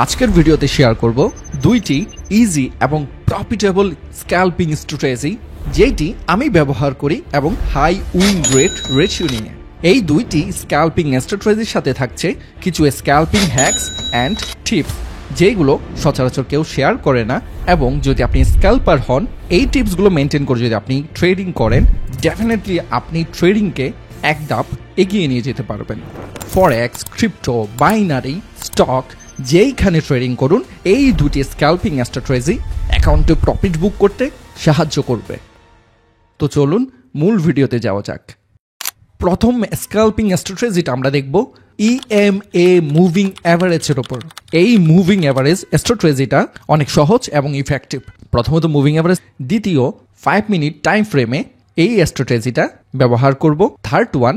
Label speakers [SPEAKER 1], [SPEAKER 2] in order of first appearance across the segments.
[SPEAKER 1] আজকের ভিডিওতে শেয়ার করব দুইটি ইজি এবং প্রফিটেবল স্ক্যাল্পিং স্ট্র্যাটেজি যেটি আমি ব্যবহার করি এবং হাই উইন রেশিও নিয়ে। এই দুইটি স্ক্যাল্পিং স্ট্র্যাটেজির সাথে থাকছে কিছু স্ক্যাল্পিং হ্যাকস অ্যান্ড টিপস যেগুলো সচরাচর কেউ শেয়ার করে না, এবং যদি আপনি স্ক্যাল্পার হন এই টিপসগুলো মেনটেন করে যদি আপনি ট্রেডিং করেন ডেফিনেটলি আপনি ট্রেডিংকে এক ধাপ এগিয়ে নিয়ে যেতে পারবেন। ফরেক্স, ক্রিপ্টো, বাইনারি, স্টক যেইখানে ট্রেডিং করুন এই দুটি স্ক্যাল্পিং স্ট্র্যাটেজি অ্যাকাউন্টে প্রফিট বুক করতে সাহায্য করবে। তো চলুন মূল ভিডিওতে যাওয়া যাক। প্রথম স্ক্যাল্পিং স্ট্র্যাটেজিটা আমরা দেখব EMA মুভিং অ্যাভারেজের ওপর। এই মুভিং অ্যাভারেজ স্ট্র্যাটেজিটা অনেক সহজ এবং ইফেক্টিভ। প্রথমত মুভিং অ্যাভারেজ, দ্বিতীয় 5 মিনিট টাইম ফ্রেমে এই স্ট্র্যাটেজিটা ব্যবহার করব। থার্ড ওয়ান,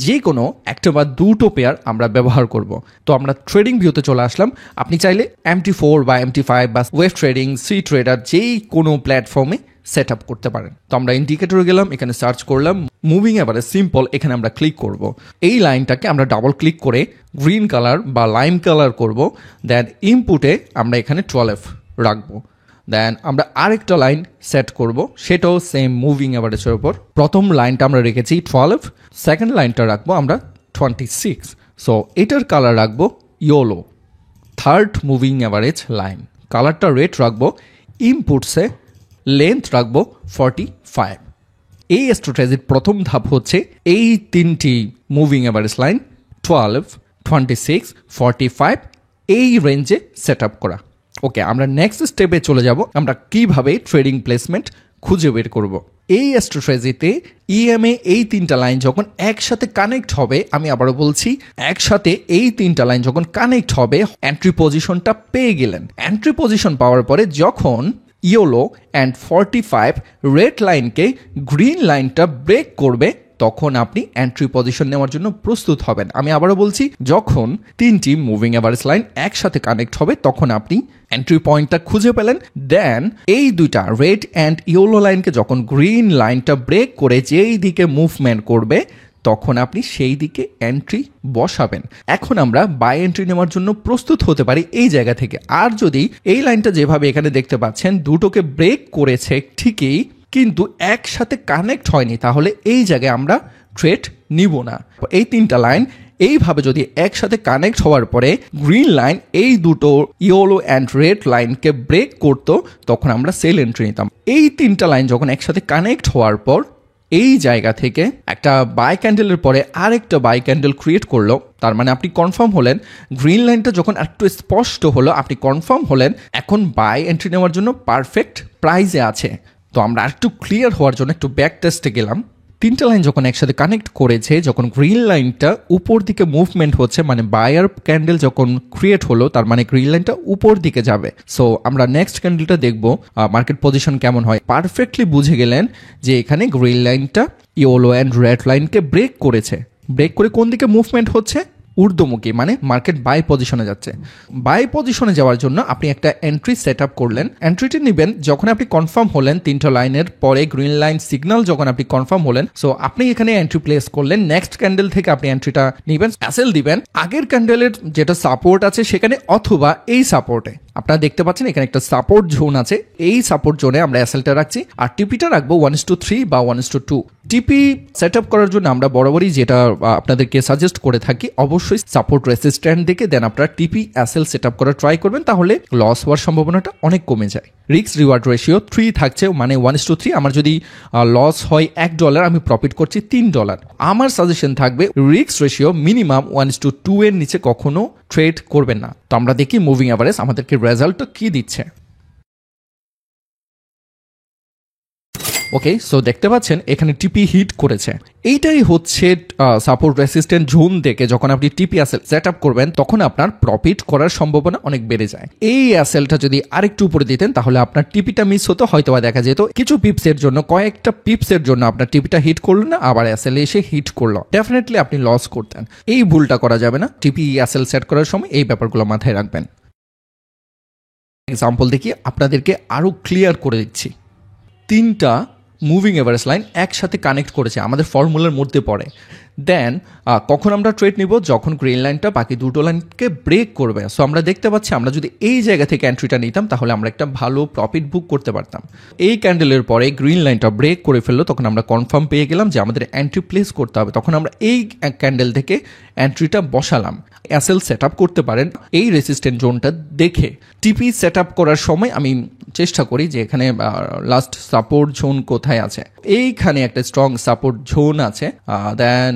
[SPEAKER 1] যে কোনো একটা বা দুটো পেয়ার আমরা ব্যবহার করব। তো আমরা ট্রেডিং ভিউতে চলে আসলাম। আপনি চাইলে MT4 বা MT5 বা ওয়েভ ট্রেডিং, সি ট্রেডার যেই কোনো প্ল্যাটফর্মে সেট আপ করতে পারেন। তো আমরা ইন্ডিকেটরে গেলাম, এখানে সার্চ করলাম মুভিং অ্যাভারেজ সিম্পল, এখানে আমরা ক্লিক করব। এই লাইনটাকে আমরা ডাবল ক্লিক করে গ্রিন কালার বা লাইম কালার করব। দেন ইনপুটে আমরা এখানে 12 রাখবো। দেন আমরা আরেকটা লাইন সেট করব, সেটাও সেম মুভিং অ্যাভারেজের উপর। প্রথম লাইনটা আমরা রেখেছি 12, সেকেন্ড লাইনটা রাখবো আমরা 26। সো এটার কালার রাখবো yellow. Third moving average line কালারটা রেড রাখবো। ইনপুটসে লেন্থ রাখবো 45। এই স্ট্র্যাটেজির প্রথম ধাপ হচ্ছে এই তিনটি মুভিং অ্যাভারেজ লাইন 12, 26, 45 এই রেঞ্জে সেট আপ করা। ওকে, আমরা নেক্সট স্টেপে চলে যাব। আমরা কিভাবে ট্রেডিং প্লেসমেন্ট খুঁজে বের করব। এই স্ট্র্যাটেজিতে EMA এই তিনটা লাইন যখন একসাথে কানেক্ট হবে, আমি আবারও বলছি একসাথে এই তিনটা লাইন যখন কানেক্ট হবে এন্ট্রি পজিশনটা পেয়ে গেলেন। এন্ট্রি পজিশন পাওয়ার পরে যখন ইয়েলো অ্যান্ড 45 রেড লাইনকে গ্রিন লাইনটা ব্রেক করবে তখন আপনি এন্ট্রি পজিশন নেওয়ার জন্য প্রস্তুত হবেন। আমি আবারও বলছি যখন তিনটি মুভিং অ্যাভারেজ লাইন একসাথে কানেক্ট হবে তখন আপনি এন্ট্রি পয়েন্টটা খুঁজে পেলেন। দেন এই দুইটা রেড অ্যান্ড ইয়েলো লাইনকে যখন গ্রিন লাইনটা ব্রেক করে যেই দিকে মুভমেন্ট করবে তখন আপনি সেই দিকে এন্ট্রি বসাবেন। এখন আমরা বাই এন্ট্রি নেওয়ার জন্য প্রস্তুত হতে পারি এই জায়গা থেকে। আর যদি এই লাইনটা যেভাবে এখানে দেখতে পাচ্ছেন দুটোকে ব্রেক করেছে ঠিকই, কিন্তু একসাথে কানেক্ট হয়নি, তাহলে এই জায়গায় আমরা ট্রেড নিব না। এই তিনটা লাইন এইভাবে যদি একসাথে কানেক্ট হওয়ার পরে গ্রিন লাইন এই দুটো ইয়েলো অ্যান্ড রেড লাইনকে ব্রেক করতো তখন আমরা সেল এন্ট্রি নিতাম। এই তিনটা লাইন যখন একসাথে কানেক্ট হওয়ার পর এই জায়গা থেকে একটা বাই ক্যান্ডেলের পরে আরেকটা বাই ক্যান্ডেল ক্রিয়েট করলো, তার মানে আপনি কনফার্ম হলেন। গ্রিন লাইনটা যখন একটু স্পষ্ট হলো আপনি কনফার্ম হলেন এখন বাই এন্ট্রি নেওয়ার জন্য পারফেক্ট প্রাইসে আছে। তো আমরা একটু ক্লিয়ার হওয়ার জন্য একটু ব্যাক টেস্টে গেলাম। তিনটা লাইন যখন একসাথে কানেক্ট করেছে, যখন গ্রিন লাইনটা উপর দিকে মুভমেন্ট হচ্ছে, মানে বায়ার ক্যান্ডেল যখন ক্রিয়েট হলো তার মানে গ্রিন লাইনটা উপর দিকে যাবে। সো আমরা নেক্সট ক্যান্ডেলটা দেখবো মার্কেট পজিশন কেমন হয়। পারফেক্টলি বুঝে গেলেন যে এখানে গ্রিন লাইনটা ইয়েলো অ্যান্ড রেড লাইনকে ব্রেক করেছে। ব্রেক করে কোন দিকে মুভমেন্ট হচ্ছে? ঊর্ধ্বমুখী, মানে মার্কেট বাই পজিশনে যাচ্ছে। বাই পজিশনে যাওয়ার জন্য আপনি একটা এন্ট্রি সেট আপ করলেন। এন্ট্রিটি নেবেন যখন আপনি কনফার্ম হলেন, তিনটা লাইনের পরে গ্রিন লাইন সিগন্যাল যখন আপনি কনফার্ম হলেন, সো আপনি এখানে এন্ট্রি প্লেস করলেন। নেক্সট ক্যান্ডেল থেকে আপনি এন্ট্রিটা নেবেন, অ্যাসেল দিবেন আগের ক্যান্ডেলের যেটা সাপোর্ট আছে সেখানে, অথবা এই সাপোর্টে আপনারা দেখতে পাচ্ছেন এখানে একটা সাপোর্ট জোন আছে, এই সাপোর্ট জোনে আমরা অ্যাসেলটা রাখছি আর টিপিটা রাখবো 1:3 বা 1:2। টিপি সেট আপ করার জন্য আমরা বরাবরই যেটা আপনাদেরকে সাজেস্ট করে থাকি, অবশ্যই সাপোর্ট রেসিস্ট্যান্ট দেখে দেন আপনারা টিপি অ্যাসেল সেট আপ করার ট্রাই করবেন, তাহলে লস হওয়ার সম্ভাবনাটা অনেক কমে যায়। রিস্ক রিওয়ার্ড রেশিও 3 থাকছে, মানে 1:3। আমার যদি লস হয় $1 আমি প্রফিট করছি $3। আমার সাজেশন থাকবে রিস্ক রেশিও মিনিমাম 1:2 এর নিচে কখনো ট্রেড করবেন না। তো আমরা দেখি মুভিং অ্যাভারেজ আমাদেরকে রেজাল্টটা কি দিচ্ছে। ওকে, সো দেখতে পাচ্ছেন এখানে টিপি হিট করেছে। এইটাই হচ্ছে সাপোর্ট রেসিস্ট্যান্ট জোন দেখে যখন আপনি টিপি অ্যাসেল সেট আপ করবেন তখন আপনার প্রফিট করার সম্ভাবনা অনেক বেড়ে যায়। এই অ্যাসেলটা যদি আরেকটু উপরে দিতেন তাহলে আপনার টিপিটা মিস হতো, হয়তো দেখা যেত কিছু পিপসের জন্য, কয়েকটা পিপসের জন্য আপনার টিপিটা হিট করলো না, আবার অ্যাসেলে এসে হিট করলো, ডেফিনেটলি আপনি লস করতেন। এই ভুলটা করা যাবে না। টিপি অ্যাসেল সেট করার সময় এই ব্যাপারগুলো মাথায় রাখবেন। এক্সাম্পল দেখি আপনাদেরকে আরো ক্লিয়ার করে দিচ্ছি। তিনটা মুভিং এভারেজ লাইন একসাথে কানেক্ট করেছে, আমাদের ফর্মুলার মধ্যে পড়ে। দেন কখন আমরা ট্রেড নিব, যখন গ্রিন লাইনটা বাকি দুটো লাইনকে ব্রেক করবে। সো আমরা দেখতে পাচ্ছি আমরা যদি এই জায়গা থেকে এন্ট্রিটা নিতাম তাহলে আমরা একটা ভালো প্রফিট বুক করতে পারতাম। এই ক্যান্ডেলের পরে গ্রিন লাইনটা ব্রেক করে ফেললো, তখন আমরা কনফার্ম পেয়ে গেলাম যে আমাদের এন্ট্রি প্লেস করতে হবে। তখন আমরা এই ক্যান্ডেল থেকে এন্ট্রিটা বসালাম। এসএল সেট আপ করতে পারেন এই রেসিস্ট্যান্ট জোনটা দেখে। টিপি সেট আপ করার সময় আমি চেষ্টা করি যে এখানে লাস্ট সাপোর্ট জোন কোথায় আছে। এইখানে একটা স্ট্রং সাপোর্ট জোন আছে, দেন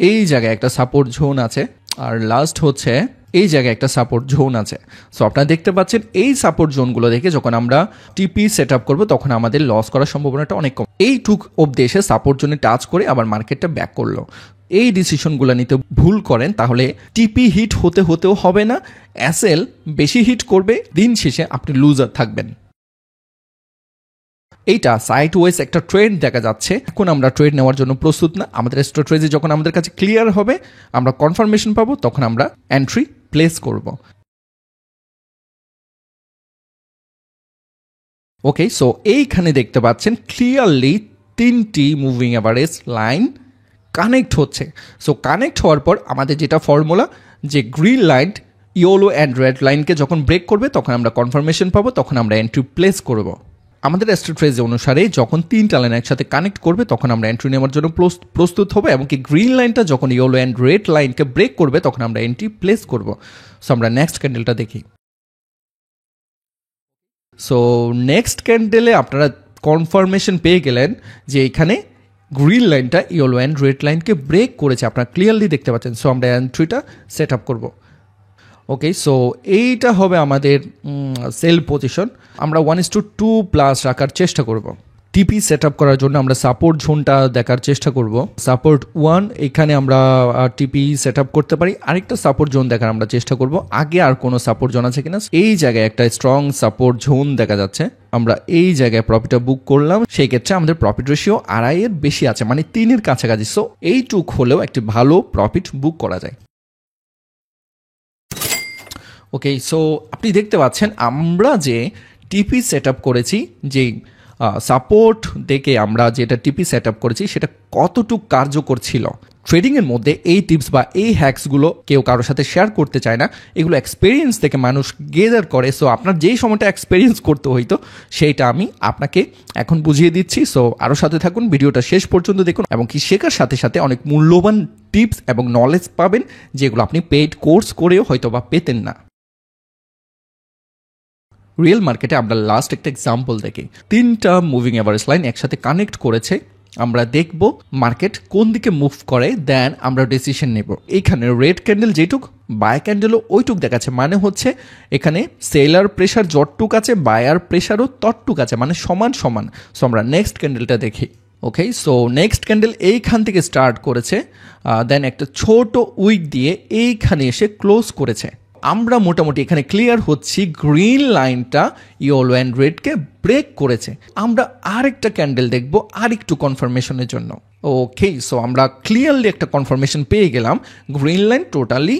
[SPEAKER 1] এই জায়গায় একটা সাপোর্ট জোন আছে, আর লাস্ট হচ্ছে এই জায়গায় একটা সাপোর্ট জোন আছে। সো আপনারা দেখতে পাচ্ছেন এই সাপোর্ট জোনগুলো দেখে যখন আমরা টিপি সেট আপ করবো তখন আমাদের লস করার সম্ভাবনাটা অনেক কম। এই টুক অব্দি এসে সাপোর্ট জোনে টাচ করে আবার মার্কেটটা ব্যাক করলো। এই ডিসিশনগুলো নিতে ভুল করেন তাহলে টিপি হিট হতে হতেও হবে না, এসএল বেশি হিট করবে, দিন শেষে আপনি লুজার থাকবেন। এইটা সাইড ওয়েজ একটা ট্রেন্ড দেখা যাচ্ছে। এখন আমরা ট্রেড নেওয়ার জন্য প্রস্তুত না। আমাদের স্ট্র্যাটেজি যখন আমাদের কাছে ক্লিয়ার হবে, আমরা কনফার্মেশন পাবো, তখন আমরা এন্ট্রি প্লেস করব। ওকে, সো এইখানে দেখতে পাচ্ছেন ক্লিয়ারলি তিনটি মুভিং এভারেজ লাইন কানেক্ট হচ্ছে। সো কানেক্ট হওয়ার পর আমাদের যেটা ফর্মুলা, যে green line yellow and red লাইনকে যখন ব্রেক করবে তখন আমরা কনফার্মেশন পাবো, তখন আমরা এন্ট্রি প্লেস করব। আমাদের স্ট্র্যাটেজি অনুসারে যখন তিনটা লাইন একসাথে কানেক্ট করবে তখন আমরা এন্ট্রি নেওয়ার জন্য প্রস্তুত হবো, এবং কি গ্রিন লাইনটা যখন ইয়েলো অ্যান্ড রেড লাইনকে ব্রেক করবে তখন আমরা এন্ট্রি প্লেস করব। সো আমরা নেক্সট ক্যান্ডেলটা দেখি। সো নেক্সট ক্যান্ডেলে আপনারা কনফার্মেশন পেয়ে গেলেন যে এখানে গ্রিন লাইনটা ইয়েলো অ্যান্ড রেড লাইনকে ব্রেক করেছে, আপনারা ক্লিয়ারলি দেখতে পাচ্ছেন। সো আমরা এন্ট্রিটা সেট আপ করবো। ওকে, সো এইটা হবে আমাদের সেল পজিশন। আমরা 1:2+ রাখার চেষ্টা করব। টিপি সেট আপ করার জন্য আমরা সাপোর্ট জোনটা দেখার চেষ্টা করব। সাপোর্ট 1 এখানে আমরা টিপি সেট আপ করতে পারি। আরেকটা সাপোর্ট জোন দেখার আমরা চেষ্টা করব, আগে আর কোনো সাপোর্ট জোন আছে কিনা। এই জায়গায় একটা স্ট্রং সাপোর্ট জোন দেখা যাচ্ছে, আমরা এই জায়গায় প্রফিটটা বুক করলাম। সেই ক্ষেত্রে আমাদের প্রফিট রেশিও 2.5 এর বেশি আছে, মানে 3 এর কাছাকাছি। সো এইটুক হলেও একটি ভালো প্রফিট বুক করা যায়। ওকে, সো আপনি দেখতে পাচ্ছেন আমরা যে টিপি সেট আপ করেছি, যে সাপোর্ট দেখে আমরা যেটা টিপি সেট আপ করেছি সেটা কতটুকু কার্যকর ছিল। ট্রেডিংয়ের মধ্যে এই টিপস বা এই হ্যাকসগুলো কেউ কারোর সাথে শেয়ার করতে চায় না, এগুলো এক্সপিরিয়েন্স থেকে মানুষ গেদার করে। সো আপনার যেই সময়টা এক্সপিরিয়েন্স করতে হইতো সেইটা আমি আপনাকে এখন বুঝিয়ে দিচ্ছি। সো আরও সাথে থাকুন, ভিডিওটা শেষ পর্যন্ত দেখুন, এবং কি শেখার সাথে সাথে অনেক মূল্যবান টিপস এবং নলেজ পাবেন যেগুলো আপনি পেইড কোর্স করেও হয়তো বা পেতেন না। রিয়েল মার্কেটে আমরা লাস্ট একটা এক্সাম্পল দেখি, তিনটা মুভিং এভারেজ লাইন একসাথে কানেক্ট করেছে। আমরা দেখব মার্কেট কোন দিকে মুভ করে, দেন আমরা ডিসিশন নেব। এইখানে রেড ক্যান্ডেল যেটুক, বাই ক্যান্ডেলও ওইটুক দেখাচ্ছে, মানে হচ্ছে এখানে সেলার প্রেশার যতটুক আছে বায়ার প্রেশারও ততটুক আছে, মানে সমান সমান। সো আমরা নেক্সট ক্যান্ডেলটা দেখি। ওকে, সো নেক্সট ক্যান্ডেল এইখান থেকে স্টার্ট করেছে, দেন একটা ছোট উইক দিয়ে এইখানে এসে ক্লোজ করেছে। আমরা মোটামুটি এখানে ক্লিয়ার হচ্ছি গ্রিন লাইনটা ইয়েলো অ্যান্ড রেডকে ব্রেক করেছে। আমরা আরেকটা ক্যান্ডেল দেখবো আরেকটু কনফার্মেশনের জন্য। ওকে, সো আমরা ক্লিয়ারলি একটা কনফার্মেশন পেয়ে গেলাম, গ্রিন লাইন টোটালি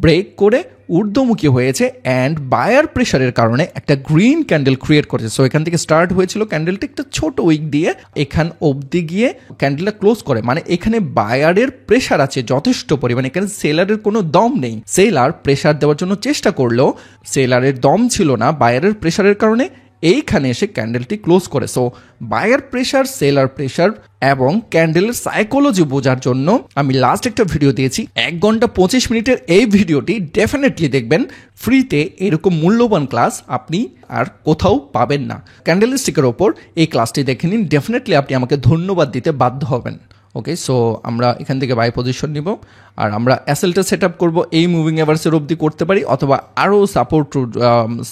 [SPEAKER 1] ব্রেক করে ঊর্ধ্বমুখী হয়েছে অ্যান্ড বায়ার প্রেশারের কারণে একটা গ্রিন ক্যান্ডেল ক্রিয়েট করেছে। সো এখান থেকে স্টার্ট হয়েছিল ক্যান্ডেলটা একটা ছোট উইক দিয়ে, এখান অবধি গিয়ে ক্যান্ডেলটা ক্লোজ করে, মানে এখানে বায়ারের প্রেশার আছে যথেষ্ট পরিমাণে, এখানে সেলারের কোনো দম নেই। সেলার প্রেশার দেওয়ার জন্য চেষ্টা করলেও সেলারের দম ছিল না বায়ারের প্রেশারের কারণে। এইখানে এসে ক্যান্ডেলটি ক্লোজ করে। So buyer pressure, seller pressure এবং ক্যান্ডেলের সাইকোলজি বোঝার জন্য আমি লাস্ট একটা ভিডিও দিয়েছি, 1 ঘন্টা 25 মিনিটের। এই ভিডিওটি ডেফিনেটলি দেখবেন, ফ্রিতে এরকম মূল্যবান ক্লাস আপনি আর কোথাও পাবেন না। ক্যান্ডেলস্টিকের ওপর এই ক্লাসটি দেখে নিন, ডেফিনেটলি আপনি আমাকে ধন্যবাদ দিতে বাধ্য হবেন। ওকে, সো আমরা এখান থেকে বাই পজিশন নিব, আর আমরা এসএলটা সেট আপ করবো। এই মুভিং এভারেজের অবধি করতে পারি, অথবা আরও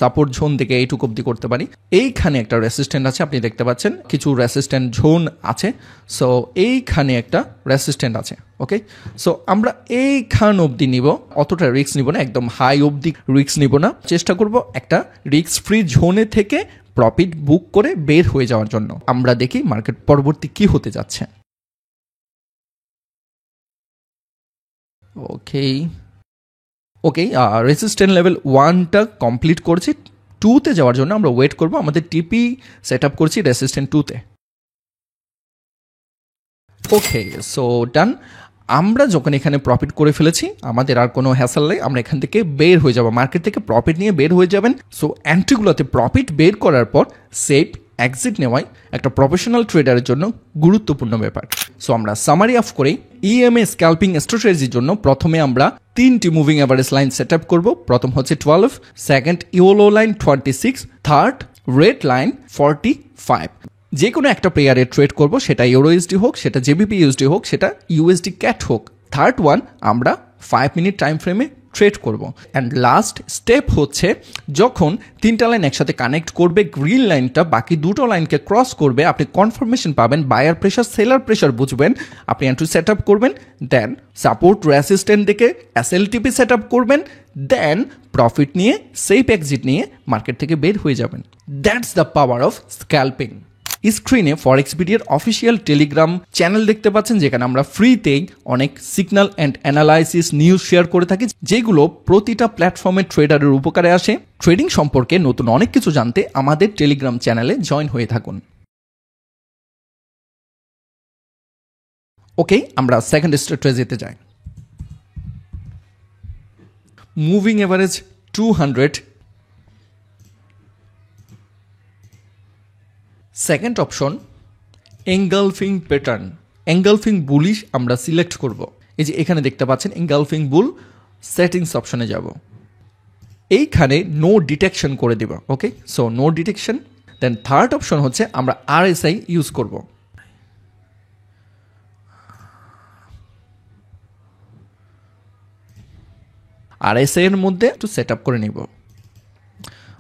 [SPEAKER 1] সাপোর্ট জোন থেকে এইটুকু অবধি করতে পারি। এইখানে একটা রেসিস্ট্যান্ট আছে, আপনি দেখতে পাচ্ছেন কিছু রেসিস্ট্যান্ট জোন আছে। সো এইখানে একটা রেসিস্ট্যান্ট আছে। ওকে, সো আমরা এইখান অবধি নিব, অতটা রিস্ক নিব না, একদম হাই অবধি রিস্ক নিব না, চেষ্টা করব একটা রিস্ক ফ্রি জোনে থেকে প্রফিট বুক করে বের হয়ে যাওয়ার জন্য। আমরা দেখি মার্কেট পরবর্তী কি হতে যাচ্ছে। ওকে, রেসিস্ট্যান্ট লেভেল 1টা কমপ্লিট করছি। 2তে যাওয়ার জন্য আমরা ওয়েট করব। আমাদের টিপি সেট আপ করছি রেসিস্ট্যান্ট 2তে। ওকে, সো ডান। আমরা যখন এখানে প্রফিট করে ফেলেছি, আমাদের আর কোনো হ্যাসেল নেই, আমরা এখান থেকে বের হয়ে যাব, মার্কেট থেকে প্রফিট নিয়ে বের হয়ে যাবেন। সো এন্ট্রিগুলোতে প্রফিট বের করার পর সেফ এক্সিট নেওয়াই একটা প্রফেশনাল ট্রেডারের জন্য গুরুত্বপূর্ণ ব্যাপার। সো আমরা সামারি অফ করে ইএমএ স্ক্যাল্পিং স্ট্র্যাটেজির জন্য প্রথমে আমরা 3টি moving average line set up করবো। প্রথম হচ্ছে 12, second yellow line 26, third red line 45। যে কোনো একটা প্লেয়ারে ট্রেড করব, সেটা ইউরোএসডি হোক, সেটা জেবিপি ইউএসডি হোক, সেটা ইউএসডি ক্যাট হোক। থার্ড ওয়ান আমরা 5 মিনিট টাইম ফ্রেমে ট্রেড করব। অ্যান্ড লাস্ট স্টেপ হচ্ছে যখন 3টা লাইন একসাথে কানেক্ট করবে, গ্রিন লাইনটা বাকি 2টো লাইনকে ক্রস করবে, আপনি কনফার্মেশন পাবেন, বায়ার প্রেশার সেলার প্রেশার বুঝবেন, আপনি এন্ট্রি সেট আপ করবেন, দেন সাপোর্ট রেসিস্ট্যান্ট দেখে এসএলটিপি সেট আপ করবেন, দেন প্রফিট নিয়ে সেফ এক্সিট নিয়ে মার্কেট থেকে বের হয়ে যাবেন। That's the power of scalping. স্ক্রিনে ফরেক্সপিডিয়ার অফিসিয়াল টেলিগ্রাম চ্যানেল দেখতে পাচ্ছেন, যেখানে আমরা ফ্রিতেই অনেক signal and analysis news share করে থাকি, যেগুলো প্রতিটা প্ল্যাটফর্মে ট্রেডারের উপকারে আসে। ট্রেডিং সম্পর্কে নতুন অনেক কিছু জানতে আমাদের টেলিগ্রাম চ্যানেলে জয়েন হয়ে থাকুন। ওকে, আমরা সেকেন্ড স্ট্র্যাটেজিতে যাই। Moving average 200, second option engulfing pattern. Engulfing bullish আমরা সিলেক্ট করব। এই যে এখানে দেখতে পাচ্ছেন এঙ্গালফিং বুল, সেটিংস অপশনে যাব, এইখানে নো ডিটেকশন করে দেব। ওকে, সো নো ডিটেকশন। দেন থার্ড অপশন হচ্ছে আমরা আরএসআই ইউজ করব। আরএসআই এর মধ্যে একটু সেট আপ করে নিব।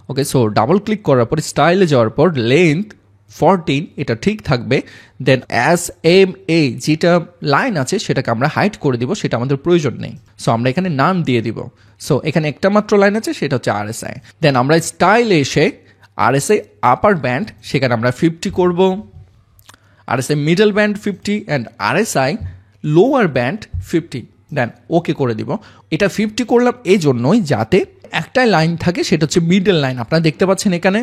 [SPEAKER 1] ওকে, সো ডাবল ক্লিক করার পর স্টাইলে যাওয়ার পর লেন্থ 14 এটা ঠিক থাকবে। দেন SMA যেটা লাইন আছে সেটাকে আমরা হাইড করে দিব, সেটা আমাদের প্রয়োজন নেই। সো আমরা এখানে নাম দিয়ে দিব। সো এখানে একটা মাত্র লাইন আছে, সেটা হচ্ছে RSI। দেন আমরা স্টাইলে এসে RSI আপার ব্যান্ড সেখানে আমরা 50 করব, RSI middle band 50 and RSI lower band 50। দেন ওকে করে দিব। এটা 50 করলাম এই জন্যই যাতে একটাই লাইন থাকে, সেটা হচ্ছে মিডল লাইন। আপনারা দেখতে পাচ্ছেন এখানে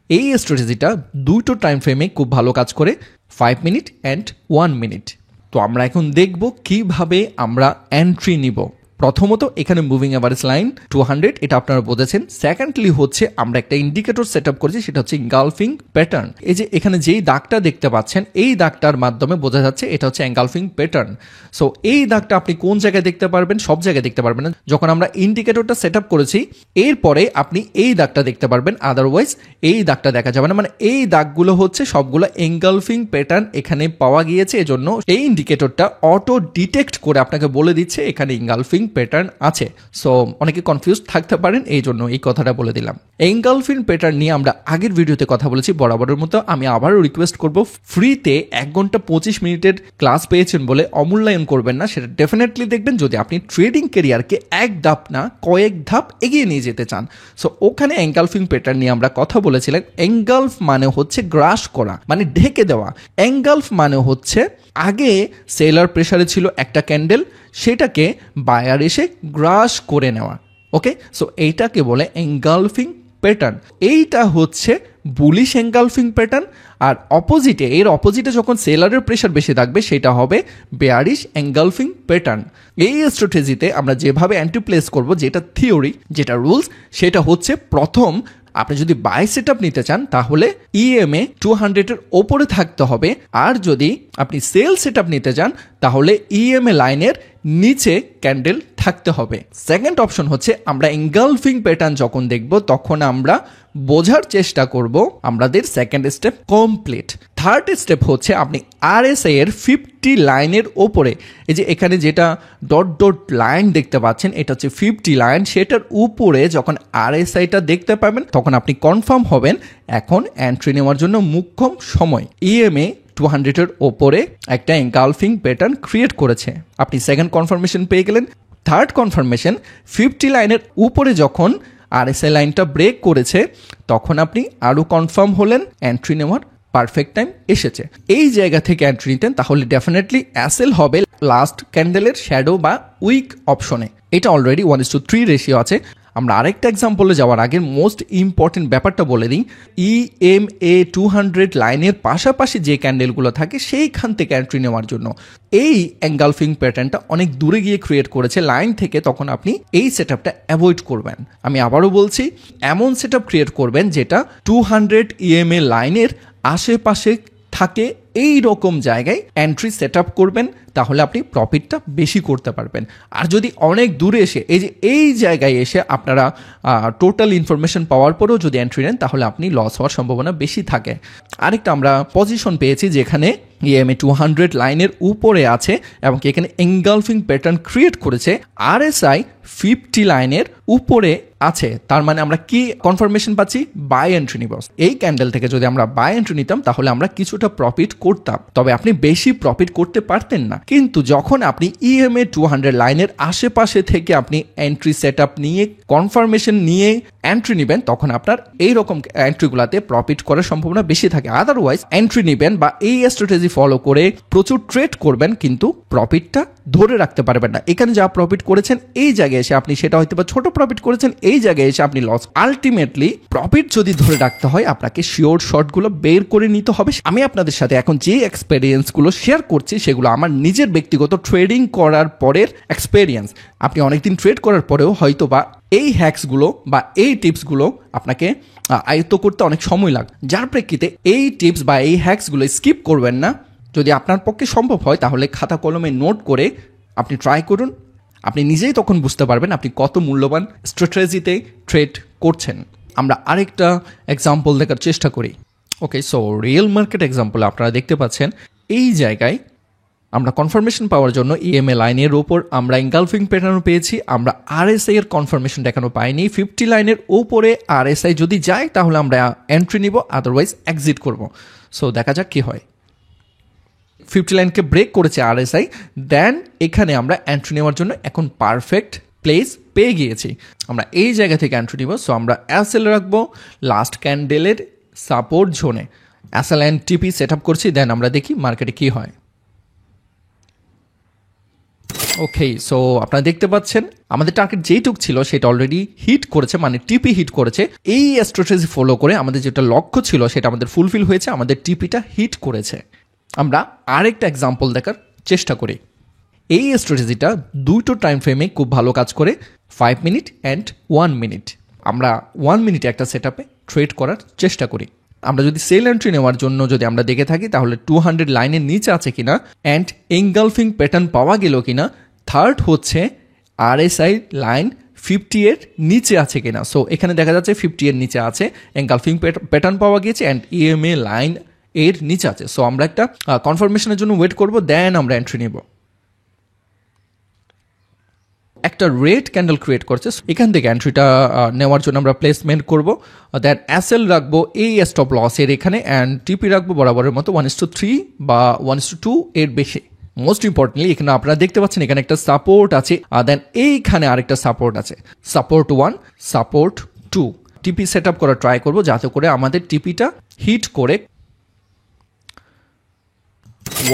[SPEAKER 1] এই স্ট্র্যাটেজিটা 2টো টাইম ফ্রেমে খুব ভালো কাজ করে, 5 মিনিট অ্যান্ড 1 মিনিট। তো আমরা এখন দেখব কিভাবে আমরা এন্ট্রি নিব। প্রথমত এখানে মুভিং অ্যাভারেজ লাইন 200, এটা আপনারা বুঝেছেন। সেকেন্ডলি হচ্ছে আমরা একটা ইন্ডিকেটর সেট আপ করেছি, সেটা হচ্ছে এঙ্গালফিং প্যাটার্ন। এই যে এখানে যেই দাগটা দেখতে পাচ্ছেন, এই দাগটার মাধ্যমে বোঝা যাচ্ছে এটা হচ্ছে এঙ্গালফিং প্যাটার্ন। সো এই দাগটা আপনি কোন জায়গায় দেখতে পারবেন? সব জায়গায় দেখতে পারবেন না। যখন আমরা ইন্ডিকেটরটা সেট আপ করেছি, এরপরে আপনি এই দাগটা দেখতে পারবেন, আদারওয়াইজ এই দাগটা দেখা যাবে না। মানে এই দাগগুলো হচ্ছে সবগুলো এঙ্গালফিং প্যাটার্ন এখানে পাওয়া গিয়েছে, এজন্য এই ইন্ডিকেটরটা অটো ডিটেক্ট করে আপনাকে বলে দিচ্ছে এখানে এঙ্গালফিং প্যাটার্ন আছে। সো অনেকে কনফিউজ থাকতে পারেন, এই জন্য এই কথাটা বলে দিলাম। এঙ্গালফিং প্যাটার্ন নিয়ে আমরা আগের ভিডিওতে কথা বলেছি, বরাবরের মতো আমি আবারও রিকোয়েস্ট করব, ফ্রিতে 1 ঘন্টা 25 মিনিটের ক্লাস পেয়েছেন বলে অমূল্যায়ন করবেন না, সেটা ডেফিনেটলি দেখবেন যদি আপনি ট্রেডিং ক্যারিয়ারকে এক ধাপ না কয়েক ধাপ এগিয়ে নিয়ে যেতে চান। সো ওখানে এঙ্গালফিং প্যাটার্ন নিয়ে আমরা কথা বলেছিলাম। এঙ্গালফ মানে হচ্ছে গ্রাস করা, মানে ঢেকে দেওয়া। এঙ্গালফ মানে হচ্ছে আগে সেলার প্রেসারে ছিল একটা ক্যান্ডেল, সেটাকে বায়ার এসে গ্রাস করে নেওয়া। ওকে, সো এইটাকে বলে এঙ্গালফিং প্যাটার্ন। এইটা হচ্ছে বুলিশ এঙ্গালফিং প্যাটার্ন। আর অপোজিটে, এর অপোজিটে যখন সেলারের প্রেশার বেশি থাকবে, সেটা হবে বেয়ারিশ এঙ্গালফিং প্যাটার্ন। এই স্ট্র্যাটেজিতে আমরা যেভাবে অ্যান্টি প্লেস করব, যেটা থিওরি, যেটা রুলস, সেটা হচ্ছে প্রথম আপনি যদি বাই সেট আপ নিতে চান তাহলে ইএমএ 200 এর ওপরে থাকতে হবে, আর যদি আপনি সেল সেট আপ নিতে চান তাহলে ইএমএ লাইনের নিচে ক্যান্ডেল থাকতে হবে। সেকেন্ড অপশন হচ্ছে আমরা এঙ্গালফিং প্যাটার্ন যখন দেখব তখন আমরা বোঝার চেষ্টা করব আমাদের second step complete. Third step হচ্ছে আপনি আরএসআই এর 50 লাইনের ওপরে, এই যে এখানে যেটা ডট ডট লাইন দেখতে পাচ্ছেন, এটা হচ্ছে 50 লাইন, সেটার উপরে যখন আরএসআইটা দেখতে পাবেন তখন আপনি কনফার্ম হবেন এখন এন্ট্রি নেওয়ার জন্য মুখ্যম সময়। ইএমএ 200 এর ওপরে একটা এঙ্গালফিং প্যাটার্ন ক্রিয়েট করেছে, আপনি সেকেন্ড কনফার্মেশন পেয়ে গেলেন। থার্ড কনফার্মেশন 50 লাইনের উপরে যখন আরএসআই লাইনটা ব্রেক করেছে তখন আপনি আরও কনফার্ম হলেন এন্ট্রি নেওয়ার পারফেক্ট টাইম এসেছে। এই জায়গা থেকে এন্ট্রি নিতেন তাহলে ডেফিনেটলি অ্যাসেল হবে লাস্ট ক্যান্ডেলের শ্যাডো বা উইক অপশনে। এটা অলরেডি 1:3 রেশিও আছে, আমরা আরেকটা এক্সাম্পলে যাওয়ার আগে মোস্ট ইম্পর্টেন্ট ব্যাপারটা বলে দিই, EMA 200 লাইনের পাশাপাশি যে ক্যান্ডেলগুলো থাকে সেইখান থেকে এন্ট্রি নেওয়ার জন্য এই এঙ্গালফিং প্যাটার্নটা অনেক দূরে গিয়ে ক্রিয়েট করেছে লাইন থেকে, তখন আপনি এই সেটআপটা অ্যাভয়েড করবেন। আমি আবারও বলছি, এমন সেটআপ ক্রিয়েট করবেন যেটা 200 EMA লাইনের আশেপাশে থাকে, এই রকম জায়গায় এন্ট্রি সেট আপ করবেন, তাহলে আপনি প্রফিটটা বেশি করতে পারবেন। আর যদি অনেক দূরে এসে এই জায়গায় এসে আপনারা টোটাল ইনফরমেশন পাওয়ার পরেও যদি এন্ট্রি নেন, তাহলে আপনি লস হওয়ার সম্ভাবনা বেশি থাকে। আরেকটা আমরা পজিশন পেয়েছি যেখানে EMA 200 লাইনের উপরে আছে এবং এখানে এঙ্গালফিং প্যাটার্ন ক্রিয়েট করেছে, RSI 50 লাইনের উপরে আছে। তার মানে আমরা কি কনফার্মেশন পাচ্ছি? বাই এন্ট্রি নিব। এই ক্যান্ডেল থেকে যদি আমরা বাই এন্ট্রি নিতাম তাহলে আমরা কিছুটা প্রফিট করতাম, তবে আপনি বেশি প্রফিট করতে পারতেন না। কিন্তু যখন আপনি EMA 200 লাইনের আশেপাশে থেকে আপনি এন্ট্রি সেট আপ নিয়ে কনফার্মেশন নিয়ে এন্ট্রি নেবেন, তখন আপনার এইরকম এন্ট্রিগুলোতে প্রফিট করার সম্ভাবনা বেশি থাকে। আদারওয়াইজ এন্ট্রি নেবেন বা এই স্ট্র্যাটেজি ফলো করে প্রচুর ট্রেড করবেন, কিন্তু প্রফিটটা ধরে রাখতে পারবেন না। এখানে যা প্রফিট করেছেন এই জায়গায় এসে আপনি সেটা হয়তো বা ছোট প্রফিট করেছেন, এই জায়গায় এসে আপনি লস। আলটিমেটলি প্রফিট যদি ধরে রাখতে হয় আপনাকে শিওর শর্টগুলো বের করে নিতে হবে। আমি আপনাদের সাথে এখন যে এক্সপেরিয়েন্সগুলো শেয়ার করছি সেগুলো আমার নিজের ব্যক্তিগত ট্রেডিং করার পরের এক্সপেরিয়েন্স। আপনি অনেকদিন ট্রেড করার পরেও হয়তো বা এই হ্যাকসগুলো বা এই টিপসগুলো আপনাকে আয়ত্ত করতে অনেক সময় লাগে, যার প্রেক্ষিতে এই টিপস বা এই হ্যাকসগুলো স্কিপ করবেন না। যদি আপনার পক্ষে সম্ভব হয় তাহলে খাতা কলমে নোট করে আপনি ট্রাই করুন। আপনি নিজেই তখন বুঝতে পারবেন আপনি কত মূল্যবান স্ট্র্যাটেজিতে ট্রেড করছেন। আমরা আরেকটা এক্সাম্পল দেখার চেষ্টা করি। ওকে, সো রিয়েল মার্কেট এক্সাম্পল আপনারা দেখতে পাচ্ছেন এই জায়গায় আমরা কনফার্মেশন পাওয়ার জন্য EMA লাইনের ওপর আমরা এঙ্গালফিং প্যাটার্ন পেয়েছি, আমরা RSI এর কনফার্মেশন এখনো পাইনি। 50 লাইনের ওপরে RSI যদি যায় তাহলে আমরা এন্ট্রি নিব, আদারওয়াইজ এক্সিট করব। সো দেখা যাক কি হয়। 50 লাইনকে ব্রেক করেছে RSI, দেন এখানে আমরা এন্ট্রি নেওয়ার জন্য এখন পারফেক্ট প্লেস পেয়ে গিয়েছি। আমরা এই জায়গা থেকে এন্ট্রি নিব। সো আমরা SL রাখবো লাস্ট ক্যান্ডেলের সাপোর্ট জোনে, SL and TP set up করছি, দেন আমরা দেখি মার্কেটে কি হয়। ওকে, সো আপনারা দেখতে পাচ্ছেন আমাদের টার্গেট যেইটুক ছিল সেটা অলরেডি হিট করেছে, মানে টিপি হিট করেছে। এই স্ট্র্যাটেজি ফলো করে আমাদের যেটা লক্ষ্য ছিল সেটা আমাদের ফুলফিল হয়েছে, আমাদের টিপিটা হিট করেছে। আমরা আরেকটা এক্সাম্পল দেখার চেষ্টা করি। এই স্ট্র্যাটেজিটা দুটো টাইম ফ্রেমে খুব ভালো কাজ করে, 5 মিনিট অ্যান্ড 1 মিনিট। আমরা 1 মিনিটে একটা সেট আপে ট্রেড করার চেষ্টা করি। আমরা যদি সেল এন্ট্রি নেওয়ার জন্য যদি আমরা দেখে থাকি তাহলে 200 লাইনের নিচে আছে কিনা অ্যান্ড এঙ্গালফিং প্যাটার্ন পাওয়া গেল কিনা। থার্ড হচ্ছে RSI লাইন 50 এর নিচে আছে কিনা। সো এখানে দেখা যাচ্ছে 50 এর নিচে আছে, এঙ্গালফিং প্যাটার্ন পাওয়া গিয়েছে অ্যান্ড EMA লাইন এর নিচে আছে। সো আমরা একটা কনফার্মেশনের জন্য ওয়েট করব, দেন আমরা এন্ট্রি নেব। একটা রেড ক্যান্ডেল ক্রিয়েট করছে, এখান থেকে এন্ট্রিটা নেওয়ার জন্য আমরা প্লেসমেন্ট করব, দেন SL রাখবো এই স্টপ লসের এখানে অ্যান্ড TP রাখবো বরাবরের মতো 1:3 বা 1:2 এর বেশি। মোস্ট ইম্পর্টেন্টলি এখানে আপনারা দেখতে পাচ্ছেন এখানে একটা সাপোর্ট আছে, দেন এইখানে আরেকটা সাপোর্ট আছে, support 1 support 2। TP set up করা ট্রাই করবো যাতে করে আমাদের TPটা হিট করে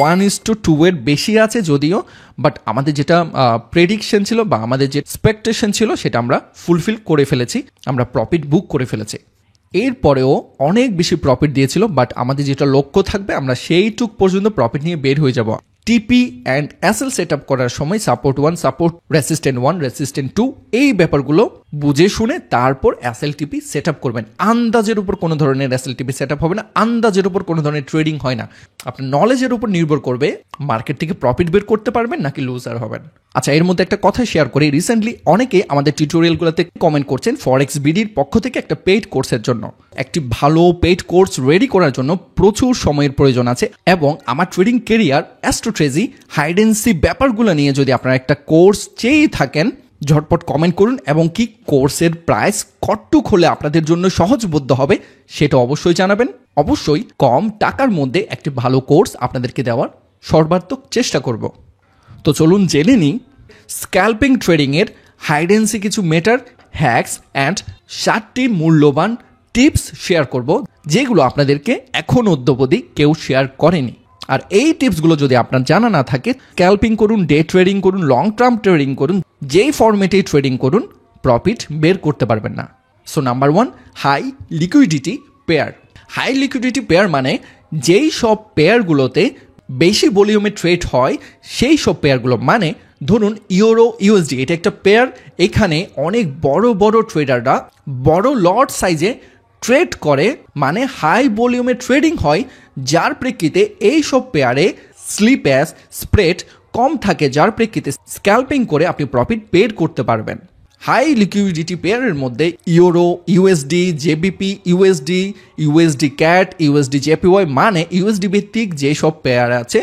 [SPEAKER 1] 1:2 এর বেশি আছে যদিও, বাট আমাদের যেটা প্রেডিকশন ছিল বা আমাদের যে এক্সপেকটেশন ছিল সেটা আমরা ফুলফিল করে ফেলেছি, আমরা প্রফিট বুক করে ফেলেছি। এরপরেও অনেক বেশি প্রফিট দিয়েছিল, বাট আমাদের যেটা লক্ষ্য থাকবে আমরা সেইটুক পর্যন্ত প্রফিট নিয়ে বের হয়ে যাব। TP and SL set up করার সময় সাপোর্ট 1 সাপোর্ট রেসিস্ট্যান্ট 1 রেসিস্ট্যান্ট 2 এই ব্যাপারগুলো বুঝে শুনে তারপর SL TP সেট আপ করবেন। আন্দাজের উপর কোনো ধরনের SL TP সেট আপ হবে না, আন্দাজের উপর কোনো ধরনের ট্রেডিং হয় না। আপনার নলেজের উপর নির্ভর করবে মার্কেট থেকে প্রফিট বের করতে পারবেন নাকি লুজার হবেন। আচ্ছা, এর মধ্যে একটা কথা শেয়ার করি। রিসেন্টলি অনেকে আমাদের টিউটোরিয়ালগুলোতে কমেন্ট করছেন ফরেক্স বিডির পক্ষ থেকে একটা পেইড কোর্সের জন্য। একটি ভালো পেইড কোর্স রেডি করার জন্য প্রচুর সময়ের প্রয়োজন আছে এবং আমার trading career strategy hide and seek ব্যাপারগুলো নিয়ে যদি আপনারা একটা কোর্স চেয়ে থাকেন, ঝটপট কমেন্ট করুন এবং কি কোর্সের প্রাইস কতটুক হলে আপনাদের জন্য সহজবোধ্য হবে সেটা অবশ্যই জানাবেন। অবশ্যই কম টাকার মধ্যে একটি ভালো কোর্স আপনাদেরকে দেওয়ার সর্বাত্মক চেষ্টা করব। তো চলুন জেনে নিই স্ক্যাল্পিং ট্রেডিংয়ের হাইড এন্ড সি কিছু মেটার, হ্যাকস অ্যান্ড 7টি মূল্যবান টিপস শেয়ার করব যেগুলো আপনাদেরকে এখন অদ্যাবধি কেউ শেয়ার করেনি। আর এই টিপসগুলো যদি আপনার জানা না থাকে, স্ক্যাল্পিং করুন, ডে ট্রেডিং করুন, লং টার্ম ট্রেডিং করুন, যেই ফরম্যাটেই ট্রেডিং করুন, প্রফিট বের করতে পারবেন না। So number 1, high liquidity pair. High liquidity pair মানে যেই সব পেয়ারগুলোতে বেশি ভলিউমে ট্রেড হয় সেই সব পেয়ারগুলো, মানে ধরুন ইউরো ইউএসডি, এটা একটা পেয়ার। এখানে অনেক বড় বড় ট্রেডাররা বড় লট সাইজে ট্রেড করে, মানে হাই ভলিউমে ট্রেডিং হয়, যার প্রেক্ষিতে এই সব পেয়ারে স্লিপেজ স্প্রেড কম থাকে, যার প্রেক্ষিতে স্ক্যাল্পিং করে আপনি প্রফিট বের করতে পারবেন। হাই লিকুইডিটি পেয়ারের মধ্যে euro USD, GBP USD, USD CAD, USD JPY, মানে ইউএসডি ভিত্তিক যেসব পেয়ার আছে,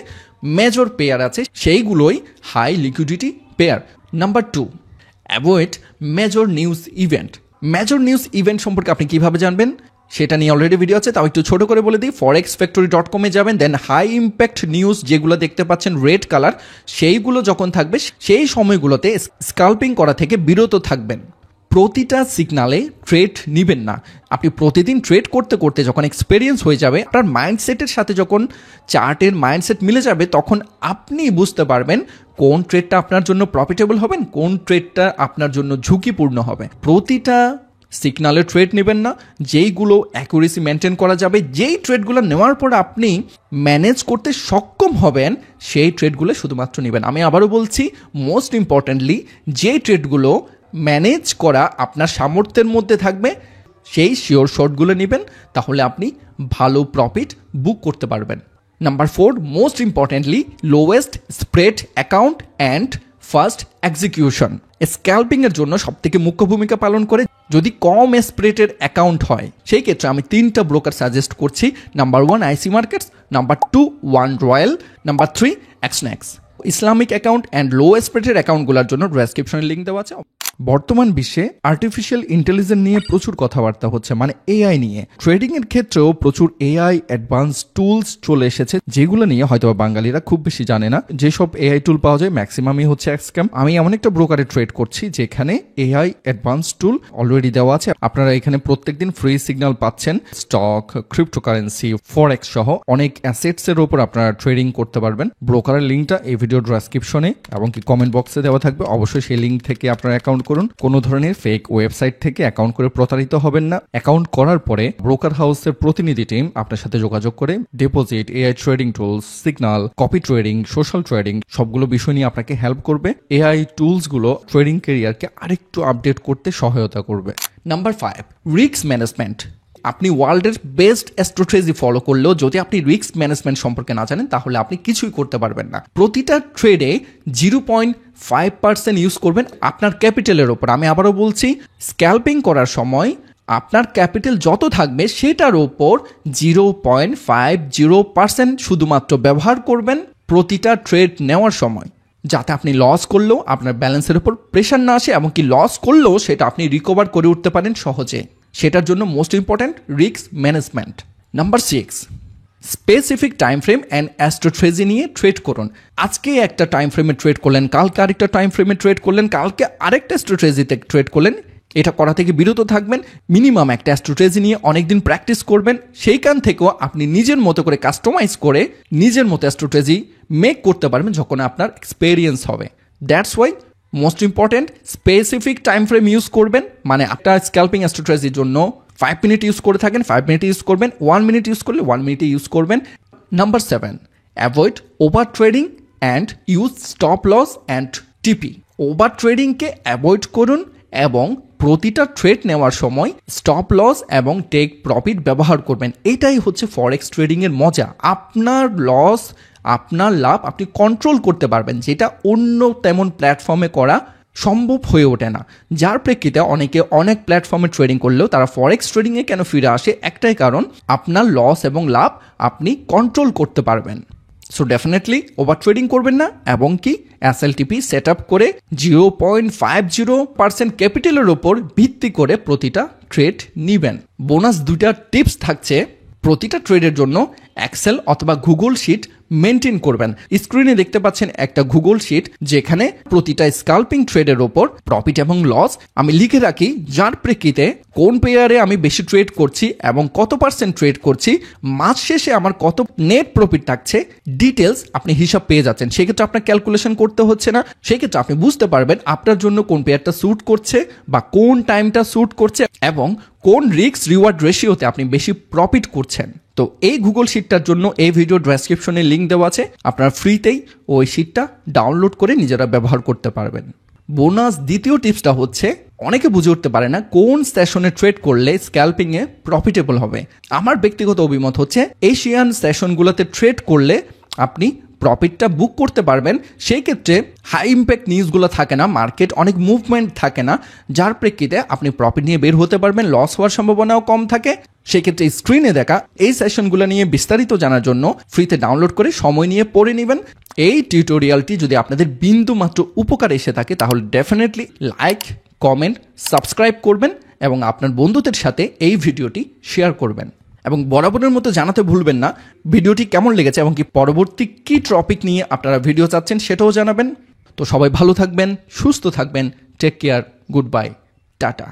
[SPEAKER 1] মেজর পেয়ার আছে, সেইগুলোই high liquidity pair. Number 2, avoid major news event. Major news event সম্পর্কে আপনি কিভাবে জানবেন সেটা নিয়ে অলরেডি ভিডিও আছে, তাও একটু ছোট করে বলে দিই। forexfactory.com যাবেন, দেন হাই ইম্প্যাক্ট নিউজ যেগুলো দেখতে পাচ্ছেন রেড কালার, সেইগুলো যখন থাকবে সেই সময়গুলোতে স্কাল্পিং করা থেকে বিরত থাকবেন। প্রতিটা সিগনালে ট্রেড নেবেন না। আপনি প্রতিদিন ট্রেড করতে করতে যখন এক্সপেরিয়েন্স হয়ে যাবে, আপনার মাইন্ডসেটের সাথে যখন চার্টের মাইন্ডসেট মিলে যাবে, তখন আপনি বুঝতে পারবেন কোন ট্রেডটা আপনার জন্য প্রফিটেবল হবে, কোন ট্রেডটা আপনার জন্য ঝুঁকিপূর্ণ হবে। প্রতিটা সিগনালে ট্রেড নেবেন না, যেইগুলো অ্যাকুরেসি মেনটেন করা যাবে, যেই ট্রেডগুলো নেওয়ার পর আপনি ম্যানেজ করতে সক্ষম হবেন, সেই ট্রেডগুলো শুধুমাত্র নেবেন। আমি আবারও বলছি, মোস্ট ইম্পর্ট্যান্টলি যেই ট্রেডগুলো ম্যানেজ করা আপনার সামর্থ্যের মধ্যে থাকবে, সেই শিওর শর্টগুলো নেবেন, তাহলে আপনি ভালো প্রফিট বুক করতে পারবেন। Number 4, most importantly lowest spread account and first execution. স্ক্যাল্পিংয়ের জন্য সবথেকে মুখ্য ভূমিকা পালন করে যদি কম স্প্রেডের অ্যাকাউন্ট হয়, সেই ক্ষেত্রে আমি 3টা ব্রোকার সাজেস্ট করছি। Number 1 IC Markets, number 2 One Royal, number 3 Exness. Islamic account and low স্প্রেডের অ্যাকাউন্টগুলোর জন্য ডেসক্রিপশনে লিঙ্ক দেওয়া আছে। বর্তমান বিশ্বে আর্টিফিশিয়াল ইন্টেলিজেন্স নিয়ে প্রচুর কথাবার্তা হচ্ছে, মানে এআই নিয়ে। ট্রেডিং এর ক্ষেত্রেও প্রচুর এআই অ্যাডভান্স টুলস চলে এসেছে, যেগুলো নিয়ে হয়তো বাঙালিরা খুব বেশি জানে না। যেসব এআই টুল পাওয়া যায় ম্যাক্সিমামই হচ্ছে স্ক্যাম। আমি এমন একটা ব্রোকারে ট্রেড করছি যেখানে এআই অ্যাডভান্স টুল অলরেডি দেওয়া আছে। আপনারা এখানে প্রত্যেকদিন ফ্রি সিগন্যাল পাচ্ছেন। স্টক, ক্রিপ্টোকারেন্সি, ফরেক্স সহ অনেক অ্যাসেটস এর উপর আপনারা ট্রেডিং করতে পারবেন। ব্রোকারের লিঙ্কটা এই ভিডিওর ডেসক্রিপশনে এবং কি কমেন্ট বক্সে দেওয়া থাকবে। অবশ্যই সেই লিঙ্ক থেকে আপনারা অ্যাকাউন্ট করুন। কোনো ধরনের ফেক ওয়েবসাইট থেকে অ্যাকাউন্ট করে প্রতারিত হবেন না। অ্যাকাউন্ট করার পরে ব্রোকার হাউসের প্রতিনিধি টিম আপনার সাথে যোগাযোগ করে deposit, AI trading tools, signal, copy trading, social trading সবগুলো বিষয় নিয়ে আপনাকে হেল্প করবে। এআই টুলস গুলো ট্রেডিং ক্যারিয়ারকে আরেকটু আপডেট করতে সহায়তা করবে। Number 5, risk management. আপনি ওয়ার্ল্ডের বেস্ট স্ট্র্যাটেজি ফলো করলেও যদি আপনি রিস্ক ম্যানেজমেন্ট সম্পর্কে না জানেন, তাহলে আপনি কিছুই করতে পারবেন না। প্রতিটা ট্রেডে 0.5% ইউজ করবেন আপনার ক্যাপিটালের ওপর। আমি আবারও বলছি, স্ক্যাল্পিং করার সময় আপনার ক্যাপিটাল যত থাকবে সেটার ওপর 0.50% শুধুমাত্র ব্যবহার করবেন প্রতিটা ট্রেড নেওয়ার সময়, যাতে আপনি লস করলেও আপনার ব্যালেন্সের উপর প্রেশার না আসে, এমনকি লস করলেও সেটা আপনি রিকভার করে উঠতে পারেন সহজে। সেটার জন্য most important risk management. Number 6, specific time frame and strategy নিয়ে ট্রেড করুন। আজকে একটা টাইম ফ্রেমে ট্রেড করলেন, কালকে আরেকটা টাইম ফ্রেমে ট্রেড করলেন, কালকে আরেকটা স্ট্র্যাটেজিতে ট্রেড করলেন। এটা করা থেকে বিরত থাকবেন। মিনিমাম একটা স্ট্র্যাটেজি নিয়ে অনেকদিন প্র্যাকটিস করবেন। সেইখান থেকেও আপনি নিজের মতো করে কাস্টমাইজ করে নিজের মতো স্ট্র্যাটেজি মেক করতে পারবেন যখন আপনার এক্সপেরিয়েন্স হবে। That's why most important specific time frame use করবেন। মানে আপনার স্ক্যাল্পিং স্ট্র্যাটেজির জন্য 5 মিনিট ইউজ করে থাকেন, 5 মিনিট ইউজ করবেন। 1 মিনিট ইউজ করলে 1 মিনিটে ইউজ করবেন। Number 7, avoid over trading and use stop loss and TP. Over ট্রেডিংকে অ্যাভয়েড করুন এবং প্রতিটা ট্রেড নেওয়ার সময় স্টপ লস এবং টেক প্রফিট ব্যবহার করবেন। এটাই হচ্ছে ফরেক্স ট্রেডিং এর মজা। আপনার লস, আপনার লাভ আপনি কন্ট্রোল করতে পারবেন, যেটা অন্য তেমন প্ল্যাটফর্মে করা সম্ভব হয়ে ওঠে না। যার প্রেক্ষিতে অনেকে অনেক প্ল্যাটফর্মে ট্রেডিং করলেও তারা ফরেক্স ট্রেডিংয়ে কেন ফিরে আসে, একটাই কারণ, আপনার লস এবং লাভ আপনি কন্ট্রোল করতে পারবেন। সো ডেফিনেটলি ওভার ট্রেডিং করবেন না এবং কি এসএলটিপি সেট আপ করে 0.50% ক্যাপিটালের ওপর ভিত্তি করে প্রতিটা ট্রেড নিবেন। বোনাস 2টা টিপস থাকছে। প্রতিটা ট্রেডের জন্য এক্সেল অথবা গুগল শিট মেনটেন করবেন। স্ক্রিনে দেখতে পাচ্ছেন একটা গুগল শিট, যেখানে প্রতিটা স্কাল্পিং ট্রেডের ওপর প্রফিট এবং লস আমি লিখে রাখি, যার প্রেক্ষিতে কোন পেয়ারে আমি বেশি ট্রেড করছি এবং কত % ট্রেড করছি, মাস শেষে আমার কত নেট প্রফিট থাকছে, ডিটেলস আপনি হিসাব পেয়ে যাচ্ছেন। সেক্ষেত্রে আপনার ক্যালকুলেশন করতে হচ্ছে না। সেক্ষেত্রে আপনি বুঝতে পারবেন আপনার জন্য কোন পেয়ারটা স্যুট করছে বা কোন টাইমটা স্যুট করছে এবং কোন রিস্ক রিওয়ার্ড রেশিওতে আপনি বেশি প্রফিট করছেন। তো এই গুগল শিটটার জন্য এই ভিডিও ডেসক্রিপশনে লিঙ্ক দেওয়া আছে, আপনারা ফ্রিতেই ওই শিটটা ডাউনলোড করে নিজেরা ব্যবহার করতে পারবেন। বোনাস দ্বিতীয় টিপসটা হচ্ছে, অনেকে বুঝে উঠতে পারে না কোন সেশনে ট্রেড করলে স্ক্যাল্পিংয়ে প্রফিটেবল হবে। আমার ব্যক্তিগত অভিমত হচ্ছে এশিয়ান সেশনগুলোতে ট্রেড করলে আপনি প্রফিটটা বুক করতে পারবেন। সেই ক্ষেত্রে হাই ইম্প্যাক্ট নিউজগুলো থাকে না, মার্কেট অনেক মুভমেন্ট থাকে না, যার প্রেক্ষিতে আপনি প্রফিট নিয়ে বের হতে পারবেন, লস হওয়ার সম্ভাবনাও কম থাকে। সেক্ষেত্রে স্ক্রিনে দেখা এই সেশনগুলো নিয়ে বিস্তারিত জানার জন্য ফ্রিতে ডাউনলোড করে সময় নিয়ে পড়ে নেবেন। এই টিউটোরিয়ালটি যদি আপনাদের বিন্দু মাত্র উপকার এসে থাকে তাহলে ডেফিনেটলি লাইক, কমেন্ট, সাবস্ক্রাইব করবেন এবং আপনার বন্ধুদের সাথে এই ভিডিওটি শেয়ার করবেন। এবং বরাবরের মতো জানাতে ভুলবেন না ভিডিওটি কেমন লেগেছে এবং কি পরবর্তী কী টপিক নিয়ে আপনারা ভিডিও চাচ্ছেন সেটাও জানাবেন। তো সবাই ভালো থাকবেন, সুস্থ থাকবেন, take care, good bye, tata.